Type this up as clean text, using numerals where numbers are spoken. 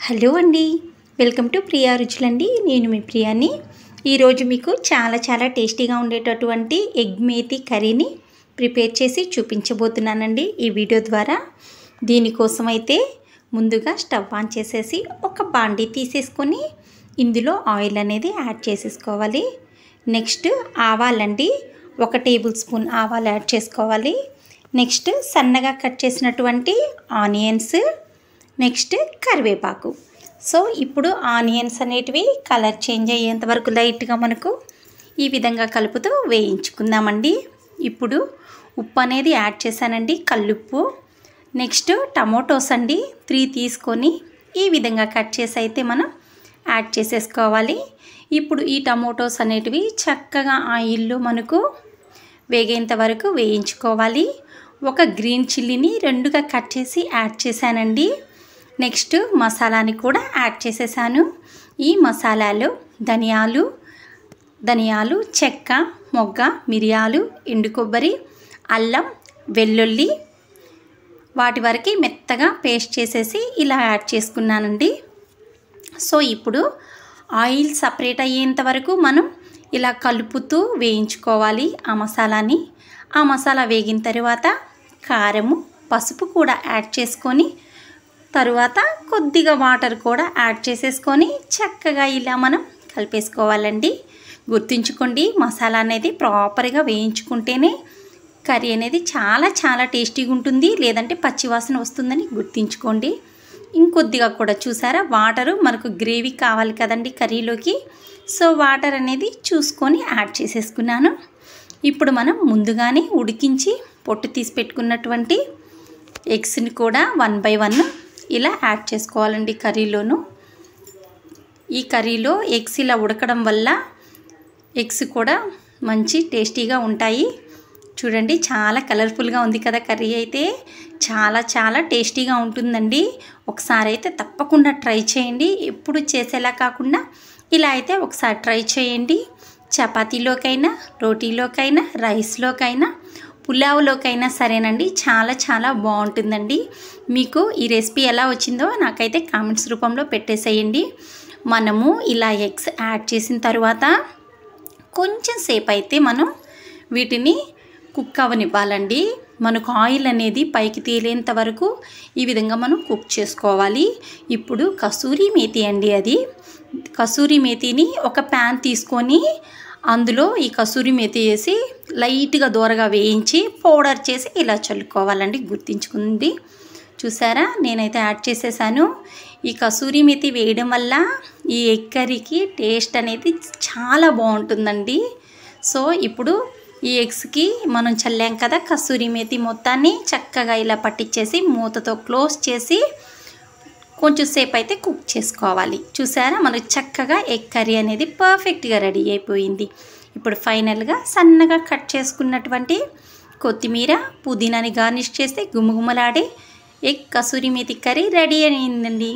Hello అండి, welcome to Priya రుచులండి. నేను మీ ప్రియాని. ఈరోజు మీకు చాలా టేస్టీగా ఉండేటటువంటి ఎగ్ మేతి కర్రీని ప్రిపేర్ చేసి చూపించబోతున్నానండి ఈ వీడియో ద్వారా. దీనికోసం అయితే ముందుగా స్టవ్ ఆన్ చేసేసి ఒక బాండీ తీసేసుకొని ఇందులో ఆయిల్ అనేది యాడ్ చేసేసుకోవాలి. నెక్స్ట్ ఆవాలండి, 1 టేబుల్ స్పూన్ ఆవాలు యాడ్ చేసుకోవాలి. నెక్స్ట్ సన్నగా కట్ చేసినటువంటి ఆనియన్స్, నెక్స్ట్ కరివేపాకు. సో ఇప్పుడు ఆనియన్స్ అనేటివి కలర్ చేంజ్ అయ్యేంత వరకు లైట్గా మనకు ఈ విధంగా కలుపుతూ వేయించుకుందామండి. ఇప్పుడు ఉప్పు అనేది యాడ్ చేశానండి, కల్లుప్పు. నెక్స్ట్ టమోటోస్ అండి 3 తీసుకొని ఈ విధంగా కట్ చేసి అయితే మనం యాడ్ చేసేసుకోవాలి. ఇప్పుడు ఈ టమోటోస్ అనేటివి చక్కగా ఆయిల్లో మనకు వేగేంత వరకు వేయించుకోవాలి. ఒక గ్రీన్ చిల్లీని 2గా కట్ చేసి యాడ్ చేశానండి. నెక్స్ట్ మసాలాని కూడా యాడ్ చేసేసాను. ఈ మసాలాలు ధనియాలు, చెక్క, మొగ్గ, మిరియాలు, ఎండు కొబ్బరి, అల్లం, వెల్లుల్లి వాటి వరకు మెత్తగా పేస్ట్ చేసేసి ఇలా యాడ్ చేసుకున్నానండి. సో ఇప్పుడు ఆయిల్ సపరేట్ అయ్యేంత వరకు మనం ఇలా కలుపుతూ వేయించుకోవాలి ఆ మసాలాని. ఆ మసాలా వేగిన తర్వాత కారము, పసుపు కూడా యాడ్ చేసుకొని తరువాత కొద్దిగా వాటర్ కూడా యాడ్ చేసేసుకొని చక్కగా ఇలా మనం కలిపేసుకోవాలండి. గుర్తుంచుకోండి, మసాలా అనేది ప్రాపర్గా వేయించుకుంటేనే కర్రీ అనేది చాలా టేస్టీగా ఉంటుంది, లేదంటే పచ్చివాసన వస్తుందని గుర్తుంచుకోండి. ఇంకొద్దిగా కూడా చూసారా, వాటరు మనకు గ్రేవీ కావాలి కదండి కర్రీలోకి. సో వాటర్ అనేది చూసుకొని యాడ్ చేసేసుకున్నాను. ఇప్పుడు మనం ముందుగానే ఉడికించి పొట్టు తీసి పెట్టుకున్నటువంటి ఎగ్స్ని కూడా 1 by 1 ఇలా యాడ్ చేసుకోవాలండి కర్రీలోను. ఈ కర్రీలో ఎగ్స్ ఇలా ఉడకడం వల్ల ఎగ్స్ కూడా మంచి టేస్టీగా ఉంటాయి. చూడండి, చాలా కలర్ఫుల్గా ఉంది కదా కర్రీ. అయితే చాలా టేస్టీగా ఉంటుందండి. ఒకసారి అయితే తప్పకుండా ట్రై చేయండి. ఎప్పుడు చేసేలా కాకుండా ఇలా అయితే ఒకసారి ట్రై చేయండి. చపాతీలోకైనా, రోటీలోకైనా, రైస్లోకైనా, పులావ్లోకైనా సరేనండి, చాలా బాగుంటుందండి. మీకు ఈ రెసిపీ ఎలా వచ్చిందో నాకైతే కామెంట్స్ రూపంలో పెట్టేసేయండి. మనము ఇలా ఎగ్స్ యాడ్ చేసిన తర్వాత కొంచెం సేపు అయితే మనం వీటిని కుక్ అవ్వనివ్వాలండి. మనకు ఆయిల్ అనేది పైకి తేలేంత వరకు ఈ విధంగా మనం కుక్ చేసుకోవాలి. ఇప్పుడు కసూరి మేతి అండి, అది కసూరి మేతిని ఒక ప్యాన్ తీసుకొని అందులో ఈ కసూరి మేతి వేసి లైట్గా దూరగా వేయించి పౌడర్ చేసి ఇలా చల్లుకోవాలండి. గుర్తుంచుకుంది. చూసారా, నేనైతే యాడ్ చేసేసాను. ఈ కసూరి మేతి వేయడం వల్ల ఈ ఎగ్ కర్రీకి టేస్ట్ అనేది చాలా బాగుంటుందండి. సో ఇప్పుడు ఈ ఎగ్స్కి మనం చల్లాం కదా కసూరి మేతి, మొత్తాన్ని చక్కగా ఇలా పట్టించేసి మూతతో క్లోజ్ చేసి కొంచెం సేపు అయితే కుక్ చేసుకోవాలి. చూసారా, మనకు చక్కగా ఎగ్ కర్రీ అనేది పర్ఫెక్ట్గా రెడీ అయిపోయింది. ఇప్పుడు ఫైనల్గా సన్నగా కట్ చేసుకున్నటువంటి కొత్తిమీర, పుదీనాని గార్నిష్ చేస్తే గుమగుమలాడే egg kasuri methi curry ready అయిందండి.